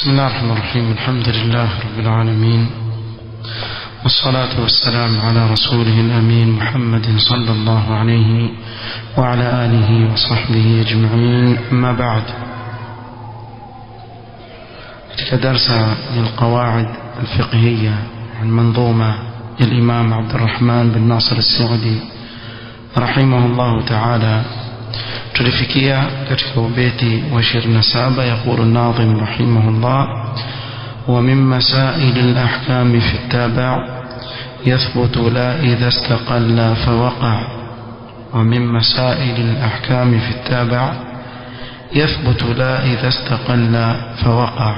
بسم الله الرحمن الرحيم. الحمد لله رب العالمين، والصلاة والسلام على رسوله الأمين محمد صلى الله عليه وعلى آله وصحبه أجمعين. أما بعد، درس القواعد الفقهية عن منظومة الإمام عبد الرحمن بن ناصر السعدي رحمه الله تعالى. tulifikia katika ubeti wa 27. يقول الناظم رحمه الله: ومن مسائل الأحكام في التابع يثبت لا إذا استقل فوقع. ومن مسائل الأحكام في التابع يثبت لا إذا استقل فوقع.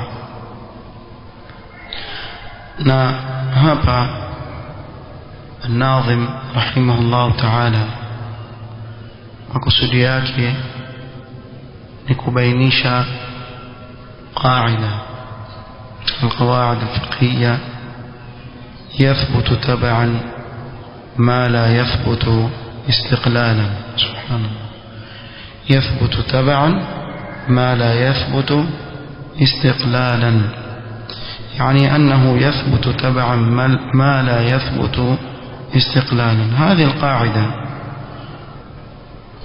na hapa الناظم رحمه الله تعالى makusudi yake ni kubainisha qaida القواعد الفقهية يثبت تبعا ما لا يثبت استقلالا. سبحان الله، يثبت تبعا ما لا يثبت استقلالا، يعني أنه يثبت تبعا ما لا يثبت استقلالا. هذه القاعدة،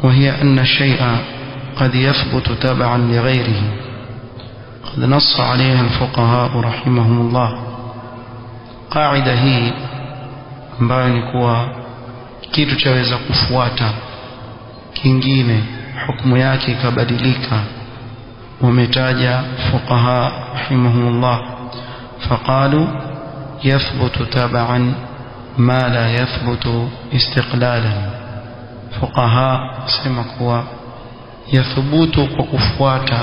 وهي أن الشيء قد يثبت تبعا لغيره، قد نص عليها الفقهاء رحمهم الله. قاعدة هي ambayo ni kuwa kitu chaweza kufuata kingine, hukumu yake ikabadilika. Wametaja fuqaha rahimahumullah faqalu yathbutu tab'an ma la yathbutu istiqlalan. Fuqaha sema kuwa yathubutu kwa kufuata,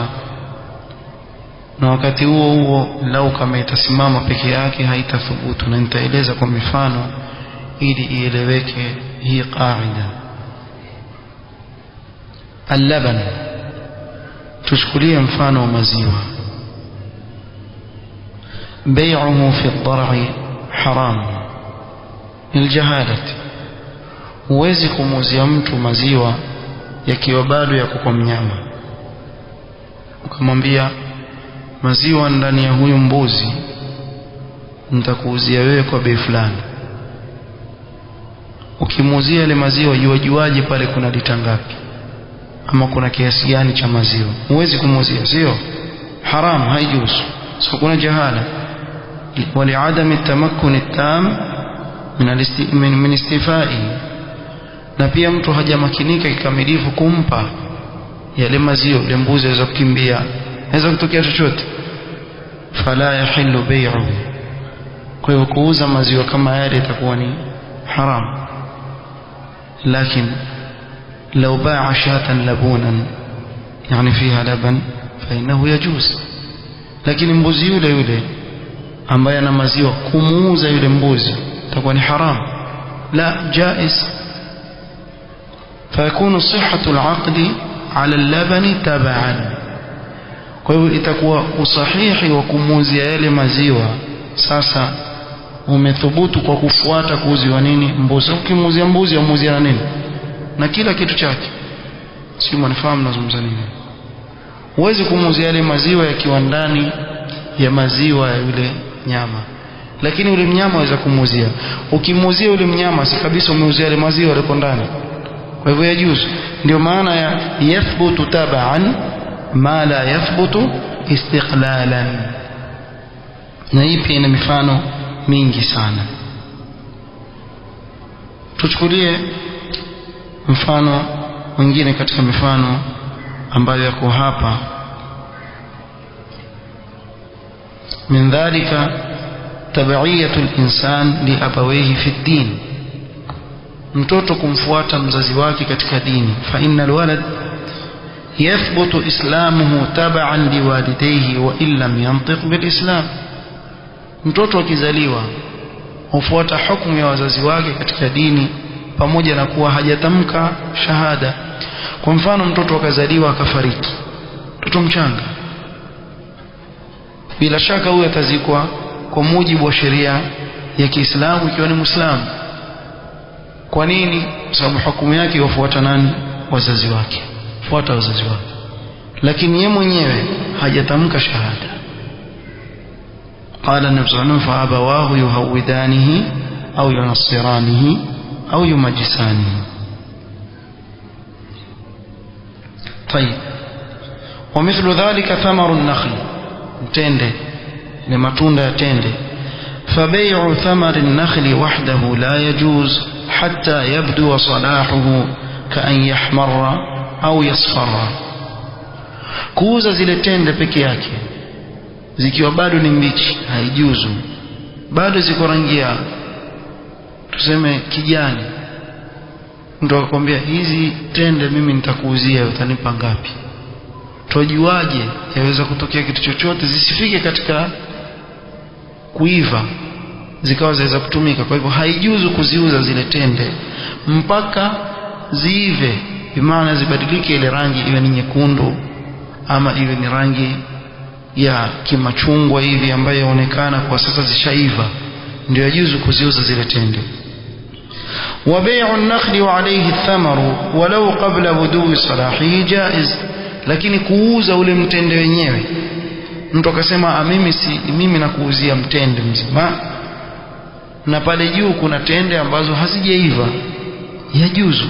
na wakati huo huo lau kama itasimama peke yake haitathubutu, na nitaeleza kwa mifano ili ieleweke hii qaida. Al-laban, tuchukulie mfano wa maziwa. Bai'uhu fi ad-dar'i haram liljahalati. Huwezi kumuuzia mtu maziwa yakiwa bado yako kwa mnyama, ukamwambia maziwa ndani ya huyu mbuzi nitakuuzia wewe kwa bei fulani. Ukimuuzia ile maziwa juaje pale kuna lita ngapi ama kuna kiasi gani cha maziwa? Huwezi kumuuzia, sio? Haram, haijuzu. Sio, kuna jahala. ولعدم التمكن التام من استيفائه. Na pia mtu hajamakinika kikamilifu kumpa yale maziwa, ile mbuzi aweza kukimbia, aweza kutokea chochote. Fala yahillu bai'uhu. Kwa hivyo kuuza maziwa kama yale itakuwa ni haram. Lakini لو باع شاة لبونا يعني فيها لبن فإنه يجوز. lakini mbuzi yule ambaye ana maziwa, kumuuza yule mbuzi itakuwa ni haram. la jaiz. فيكون صحة العقد على اللبن تبعا. kwa hivyo itakuwa usahihi wa kumuuzia yale maziwa sasa umethubutu kwa kufuata kuuziwa nini? Mbuzi. Ukimuuzia mbuzi umuuzia na nini? Na kila kitu chake. Sio, mnafahamu nazungumza nini? Huwezi kumuuzia yale maziwa yakiwa ndani ya maziwa ya yule nyama, lakini yule mnyama waweza kumuuzia. Ukimuuzia yule mnyama si kabisa umeuzia yale maziwa yaliyo ndani. Kwa hivyo yajuzu. Ndio maana ya yathbutu tab'an ma la yathbutu istiqlalan. Na hii pia ina mifano mingi sana. Tuchukulie mfano mwingine katika mifano ambayo yako hapa. min dhalika tabi'iyatu al-insan li abawayhi fi ad-din. mtoto kumfuata mzazi wake katika dini. fa innal walad yathbutu islamuhu tab'an liwalidayhi wa illam yantiq bil islam. mtoto akizaliwa hufuata hukumu ya wazazi wake katika dini pamoja na kuwa hajatamka shahada. Kwa mfano, mtoto akazaliwa akafariki, mtoto mchanga, bila shaka huyo atazikwa kwa mujibu wa sheria ya Kiislamu ikiwa ni Muislamu. Kwa nini? Kwa sababu hukumu yake hufuata nani? Wazazi wake, fuata wazazi wake. Lakini yeye mwenyewe hajatamka shahada, قال النبي صلى الله عليه وسلم فأبواه يهودانه أو ينصرانه أو يمجسانه. طيب ومثل ذلك ثمر النخل تende لمتunda تende فبيع ثمر النخل وحده لا يجوز حتى يبدو صلاحه كأن يحمر أو يصفر. kuuza zile tende peke yake zikiwa bado ni mbichi haijuzu, bado ziko rangi ya tuseme kijani, mtu akwambia hizi tende mimi nitakuuzia utanipa ngapi? Tujuaje? Yaweza kutokea kitu chochote zisifike katika kuiva zikawa zaweza kutumika. Kwa hivyo haijuzu kuziuza zile tende mpaka ziive, bimaana zibadilike ile rangi, iwe ni nyekundu ama iwe ni rangi ya kimachungwa hivi ambayo yaonekana kwa sasa zishaiva, ndio yajuzu kuziuza zile tende. وبيع النخل وعليه الثمر ولو قبل بدو صلاحه جائز. lakini kuuza ule mtende wenyewe, mtu akasema mimi nakuuzia mtende mzima na pale juu kuna tende ambazo hazijaiva, yajuzu.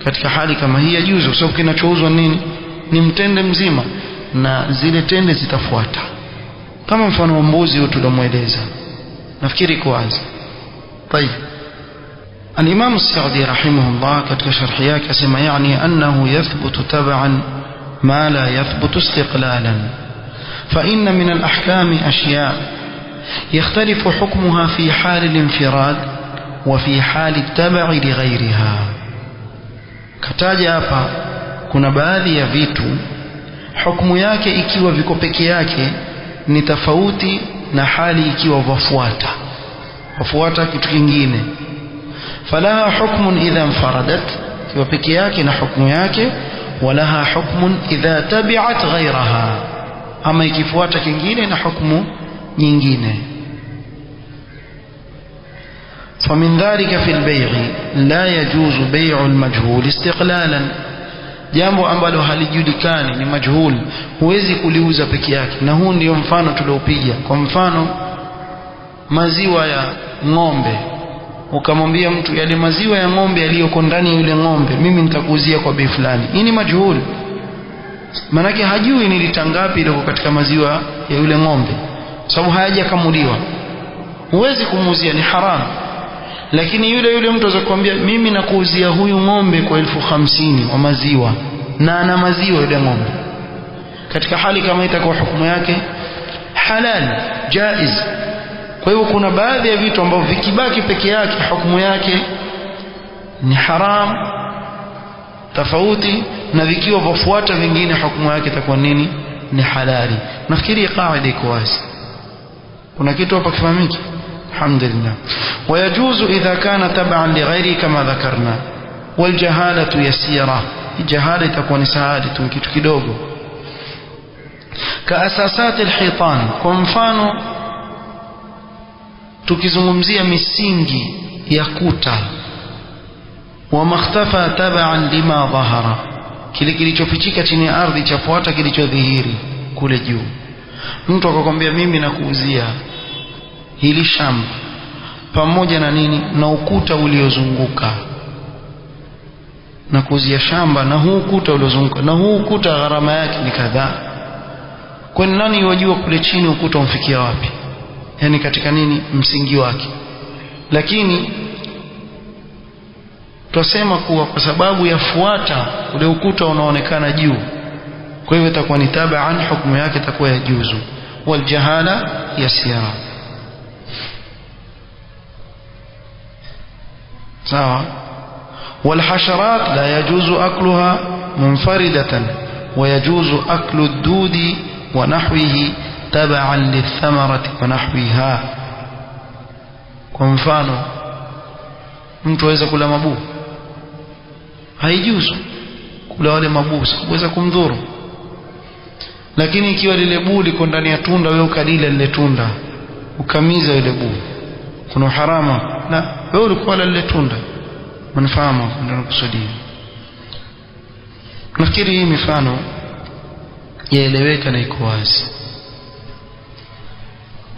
Katika hali kama hii yajuzu, kwa sababu kinachouzwa nini? Ni mtende mzima, na zile tende zitafuata. Kama mfano wa mbuzi tuliomueleza, nafikiri iko wazi. طيب الإمام السعدي رحمه الله katika sharhi yake asema يعني أنه يثبت تبعا ما لا يثبت استقلالا، فإن من الأحكام أشياء يختلف حكمها في حال الانفراد وفي حال التبع لغيرها. kataja hapa kuna baadhi ya vitu hukumu yake ikiwa viko peke yake ni tofauti na hali ikiwa wafuata kitu kingine. falaha hukmun idha infaradat, ikiwa peke yake na hukumu yake, walaha hukmun idha tabi'at ghayraha, ama ikifuata kingine na hukumu nyingine. فمن ذلك في البيع لا يجوز بيع المجهول استقلالا. jambo ambalo halijulikani ni majhul, huwezi kuliuza peke yake. Na huu ndio mfano tuliopiga. Kwa mfano maziwa ya ng'ombe, ukamwambia mtu yale maziwa ya ng'ombe yaliyoko ndani ya yule ng'ombe mimi nitakuuzia kwa bei fulani, hii ni majhul. Manake hajui ni lita ngapi liko katika maziwa ya yule ng'ombe, sababu hayajakamuliwa, huwezi kumuuzia, ni haramu. Lakini yule mtu azakwambia mimi nakuuzia huyu ng'ombe kwa 50,000 wa maziwa, na ana maziwa yule ng'ombe, katika hali kama itakuwa hukumu yake halal, jaiz. Kwa hivyo kuna baadhi ya vitu ambavyo vikibaki peke yake hukumu yake ni haram tofauti, na vikiwa vafuata vingine hukumu yake itakuwa nini? Ni halali. Nafikiri kaida iko wazi. kuna kitu hapa kifahamiki? Alhamdulillah. ويجوز إذا كان تبعا لغيره كما ذكرنا، والجهالة يسيرة، الجهالة تكون سهالة kitu kidogo. كأساسات الحيطان، kwa mfano tukizungumzia misingi ya kuta, ومختفى تبعا لما ظهر، kile kilichofichika chini ya ardhi chafuata kilichodhihiri kule juu. Mtu akakwambia mimi nakuuzia hili shamba pamoja na nini, na ukuta uliozunguka, na kuuzia shamba na huu ukuta uliozunguka, na huu ukuta gharama yake ni kadhaa. Kwa nani yajua kule chini ukuta umfikia wapi, yani katika nini msingi wake? Lakini tusema kuwa kwa sababu yafuata ule ukuta unaonekana juu, kwa hivyo itakuwa ni tabaan, hukumu yake itakuwa yajuzu. Waljahala yasira, sawa. والحشرات لا يجوز أكلها منفردة، ويجوز أكل الدود ونحوه تبعا للثمرة ونحوها. kwa mfano mtu aweza kula mabuu, haijuzu kula wale mabuu, siweza kumdhuru. Lakini ikiwa lile buu liko ndani ya tunda, wewe ukadila lile tunda ukamiza ile buu, kuna harama? La, wewe ulikuwa lile tunda, mnafahamu ndio nakusudia. Nafikiri hii mifano yaeleweka na iko wazi.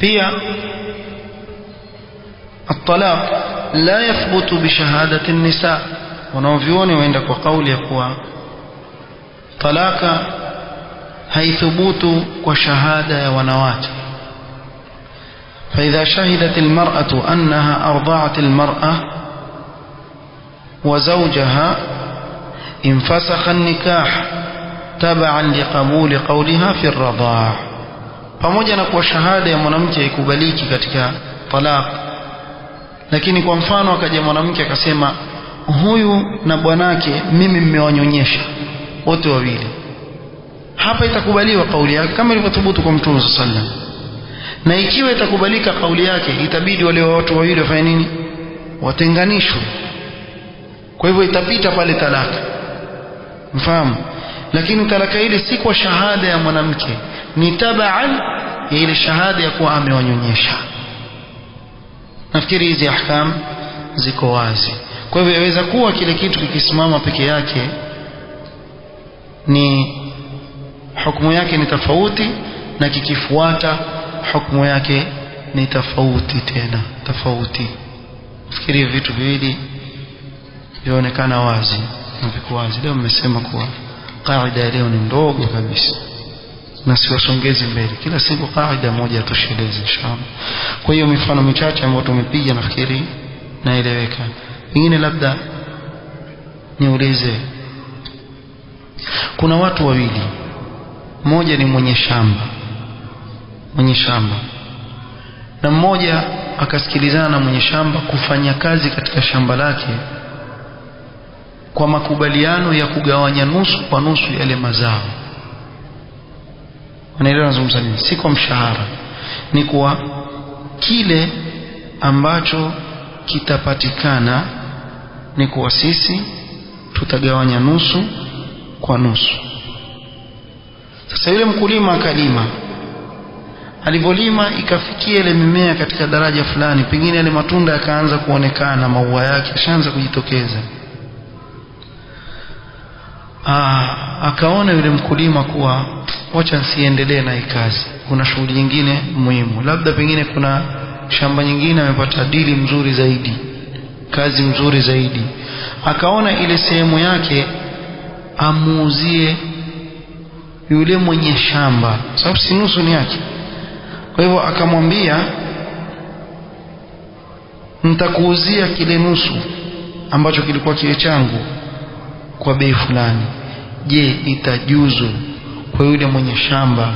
pia الطلاق لا يثبت بشهادة النساء wanaovioni waenda kwa kauli ya kuwa talaka haithubutu kwa shahada ya wanawake. فإذا شهدت المرأة أنها أرضعت المرأة وزوجها انفسخ النكاح تبعا لقبول قولها في الرضاع. pamoja na kwa shahada ya mwanamke ikubaliki katika talaq, lakini kwa mfano akaja mwanamke akasema huyu na bwanake mimi mmewanyonyesha wote wawili, hapa itakubaliwa kauli yake kama ilivyothubutu kwa Mtume sallallahu alaihi wasallam. Na ikiwa itakubalika kauli yake, itabidi wale watu wawili wafanye nini? Watenganishwe. Kwa hivyo itapita pale talaka, mfahamu. Lakini talaka ile si kwa shahada ya mwanamke, ni tabaan ya ile shahada ya kuwa amewanyonyesha. Nafikiri hizi ahkam ziko wazi. Kwa hivyo yaweza kuwa kile kitu kikisimama peke yake ni hukumu yake ni tofauti, na kikifuata hukumu yake ni tofauti tena tofauti. Nafikiri vitu viwili vionekana wazi na viko wazi. Leo mmesema kuwa kaida leo ni ndogo kabisa na siwasongezi mbele, kila siku kaida moja tosheleze inshallah. Kwa hiyo mifano michache ambayo tumepiga nafikiri naeleweka. Pengine labda niulize, kuna watu wawili, mmoja ni mwenye shamba na mmoja akasikilizana na mwenye shamba kufanya kazi katika shamba lake kwa makubaliano ya kugawanya nusu kwa nusu yale mazao. Wanaelewa nazungumza nini? Si kwa mshahara, ni kwa kile ambacho kitapatikana, ni kwa sisi tutagawanya nusu kwa nusu. Sasa yule mkulima akalima, alivolima ikafikia ile mimea katika daraja fulani, pengine yale matunda yakaanza kuonekana, maua yake yashaanza kujitokeza. Akaona yule mkulima kuwa wacha nsiendelee na hii kazi, kuna shughuli nyingine muhimu, labda pengine kuna shamba nyingine amepata dili mzuri zaidi, kazi mzuri zaidi. Akaona ile sehemu yake amuuzie yule mwenye shamba, sababu si nusu ni yake. Kwa hivyo akamwambia, nitakuuzia kile nusu ambacho kilikuwa kile changu kwa bei fulani. Je, itajuzu kwa yule mwenye shamba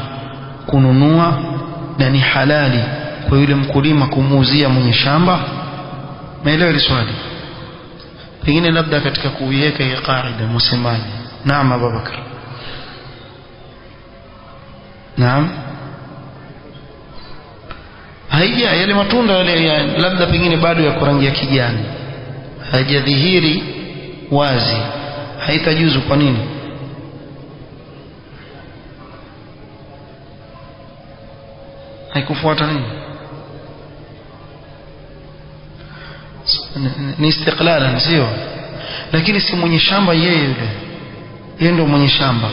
kununua na ni halali kwa yule mkulima kumuuzia mwenye shamba? Maelewa hili swali. Pengine labda katika kuiweka hii kaida msemaji. Naam Abubakar. Naam. Haija yale matunda yale labda pengine bado ya rangi ya kijani, hajadhihiri wazi, haitajuzu. Kwa nini? haikufuata nini? Ni istiqlala, sio? Lakini si mwenye shamba yeye ndio mwenye shamba.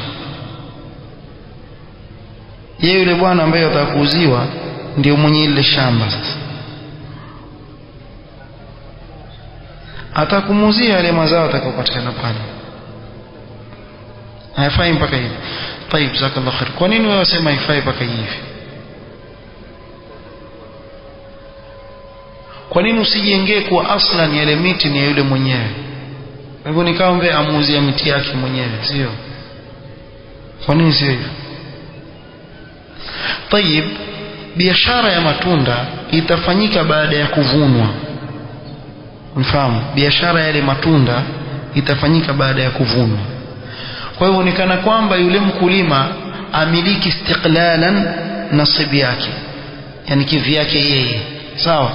Yeye yule bwana ambaye atakuuziwa ndio mwenye ile shamba. Sasa atakumuuzia yale mazao atakayopatikana pale, haifai mpaka hivi. Tayeb, jazakallahu khair. Kwa nini wewe wasema haifai mpaka hivi? Kwa nini usijengee kwa aslan yale miti ni yule mwenyewe? Kwa hivyo nikaombe amuuzie miti yake mwenyewe, sio? Kwa nini sio hivyo? Tayeb, biashara ya matunda itafanyika baada ya kuvunwa. Mfahamu, biashara ya yale matunda itafanyika baada ya kuvunwa. Kwa hivyo ni kana kwamba yule mkulima amiliki istiqlalan nasibi yake, yani kivi yake yeye, sawa?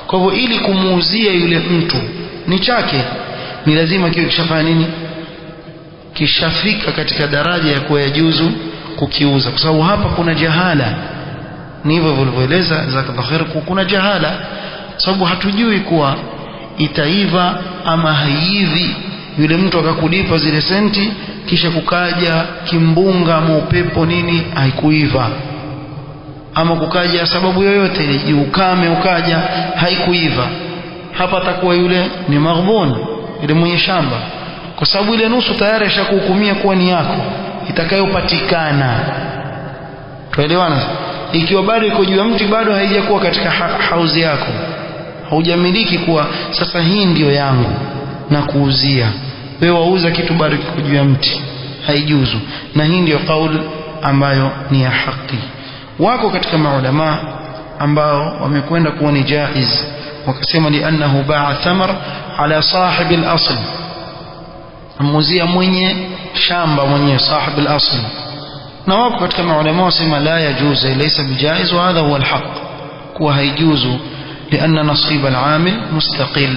Kwa hivyo ili kumuuzia yule mtu ni chake, ni lazima kiwe kishafanya nini? Kishafika katika daraja ya kuwa yajuzu kukiuza, kwa sababu hapa kuna jahala. Ni hivyo vilivyoeleza jazakallahu khair, kuna jahala sababu hatujui kuwa itaiva ama haivi. Yule mtu akakulipa zile senti kisha kukaja kimbunga ama upepo nini, haikuiva. ama kukaja sababu yoyote ile, ukame ukaja haikuiva, hapa atakuwa yule ni maghbun, yule mwenye shamba, kwa sababu ile nusu tayari ashakuhukumia kuwa ni yako itakayopatikana. Tuelewana? Ikiwa bado iko juu ya mti, bado haijakuwa katika hauzi yako, haujamiliki kuwa sasa hii ndiyo yangu na kuuzia wewe, wauza kitu bado kiko juu ya mti, haijuzu. Na hii ndiyo kauli ambayo ni ya haki. Wako katika maulama ambao wamekwenda kuwa ni jaiz, wakasema li'annahu ba'a thamar ala sahibi al-asl, amuzia mwenye shamba, mwenye sahibi al-asl. Na wako katika maulama wasema la yajuzu, laysa bijaiz, wa hadha huwa al-haq, kuwa haijuzu لأن نصيب العامل مستقل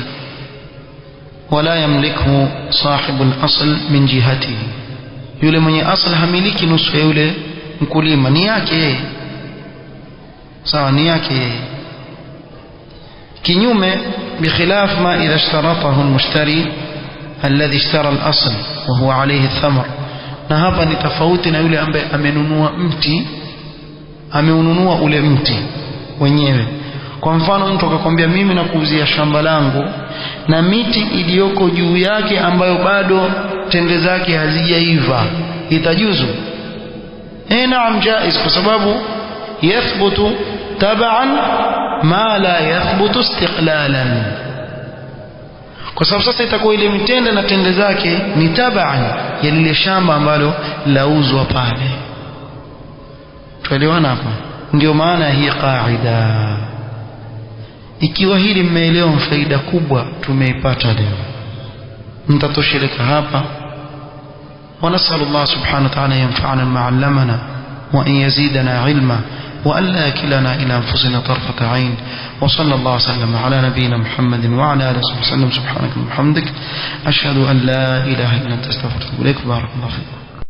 ولا يملكه صاحب الأصل من جهته. yule mwenye asl hamiliki nusu ya yule mkulima, ni yake sawa, ni yake. kinyume بخلاف ما إذا اشترطه المشتري الذي اشترى الأصل وهو عليه الثمر. na hapa ni tofauti na yule ambaye amenunua mti, ameununua ule mti wenyewe. Kwa mfano mtu akakwambia mimi nakuuzia shamba langu na miti iliyoko juu yake ambayo bado tende zake hazijaiva, itajuzu? Naam, jaiz, kwa sababu yathbutu tab'an ma la yathbutu istiqlalan, kwa sababu sasa itakuwa ile mitende na tende zake ni tab'an ya lile shamba ambalo lauzwa pale. Tuelewana hapa? Ndio maana hii qaida. Ikiwa hili mmeelewa, faida kubwa tumeipata leo, mtatosheleka hapa. ونسأل الله سبحانه وتعالى ينفعنا ما علمنا وأن يزيدنا علما وأن لا يكلنا إلى أنفسنا طرفة عين. وصلى الله وسلم على نبينا محمد وعلى آله وسلم. سبحانك وبحمدك أشهد أن لا إله إلا أنت أستغفرك وأتوب إليك. بارك الله فيكم.